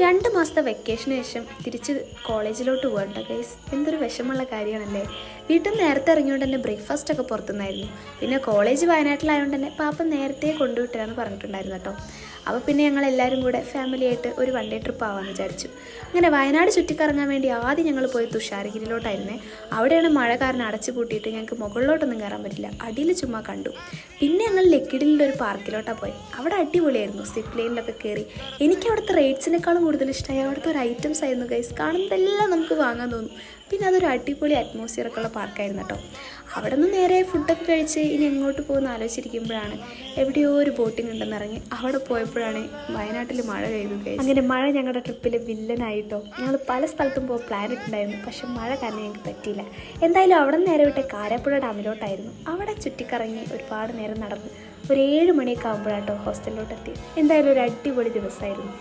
2 മാസത്തെ വെക്കേഷന് ശേഷം തിരിച്ച് കോളേജിലോട്ട് പോകണ്ട ഗൈസ്. എന്തൊരു വിഷമമുള്ള കാര്യമാണല്ലേ. വീട്ടിൽ നിന്ന് നേരത്തെ ഇറങ്ങിയോണ്ട് തന്നെ ബ്രേക്ക്ഫാസ്റ്റൊക്കെ പുറത്തുനിന്നായിരുന്നു. പിന്നെ കോളേജ് വയനാട്ടിലായതുകൊണ്ട് തന്നെ പാപ്പ നേരത്തെ കൊണ്ടുവിട്ടാന്ന് പറഞ്ഞിട്ടുണ്ടായിരുന്നു കേട്ടോ. അപ്പോൾ പിന്നെ ഞങ്ങളെല്ലാവരും കൂടെ ഫാമിലിയായിട്ട് ഒരു 1 ഡേ ട്രിപ്പ് ആവാമെന്ന് വിചാരിച്ചു. അങ്ങനെ വയനാട് ചുറ്റിക്കറങ്ങാൻ വേണ്ടി ആദ്യം ഞങ്ങൾ പോയി തുഷാരഗിരിയിലോട്ടായിരുന്നേ. അവിടെയാണ് മഴ കാരണം അടച്ചു പൂട്ടിയിട്ട് ഞങ്ങൾക്ക് മുകളിലോട്ടൊന്നും കയറാൻ പറ്റില്ല, അടിയിൽ ചുമ്മാ കണ്ടു. പിന്നെ ഞങ്ങൾ ലക്കിടിലൊരു പാർക്കിലോട്ടാണ് പോയി. അവിടെ അടിപൊളിയായിരുന്നു, സിപ്പ് ലൈനിലൊക്കെ കയറി. എനിക്ക് അവിടുത്തെ റേറ്റ്സിനേക്കാളും കൂടുതൽ ഇഷ്ടമായി അവിടുത്തെ ഒരു ഐറ്റംസ് ആയിരുന്നു ഗൈസ്. കാണുന്നതെല്ലാം നമുക്ക് വാങ്ങാൻ തോന്നും. പിന്നെ അതൊരു അടിപൊളി അറ്റ്മോസ്ഫിയറൊക്കെ ഉള്ള പാർക്കായിരുന്നു കേട്ടോ. അവിടെ നിന്ന് നേരെ ഫുഡൊക്കെ കഴിച്ച് ഇനി എങ്ങോട്ട് പോകുന്ന ആലോചിച്ചിരിക്കുമ്പോഴാണ് എവിടെയോ ഒരു ബോട്ടിംഗ് ഉണ്ടെന്ന് ഇറങ്ങി. അവിടെ പോയപ്പോഴാണ് വയനാട്ടിൽ മഴ പെയ്തു ഗൈസ്. അങ്ങനെ മഴ ഞങ്ങളുടെ ട്രിപ്പിൽ വില്ലനായിട്ടോ. ഞങ്ങൾ പല സ്ഥലത്തും പോയി പ്ലാൻ ഇട്ടുണ്ടായിരുന്നു, പക്ഷെ മഴ കാരണം ഞങ്ങൾക്ക് പറ്റിയില്ല. എന്തായാലും അവിടെ നിന്ന് നേരെ വിട്ട് കാരാപ്പുഴ ഡാമിലോട്ടായിരുന്നു. അവിടെ ചുറ്റിക്കറങ്ങി ഒരുപാട് നേരം നടന്ന് ഒരു 7 മണിയൊക്കെ ആകുമ്പോഴാട്ടോ ഹോസ്റ്റലിലോട്ട് എത്തി. എന്തായാലും ഒരു അടിപൊളി ദിവസമായിരുന്നു.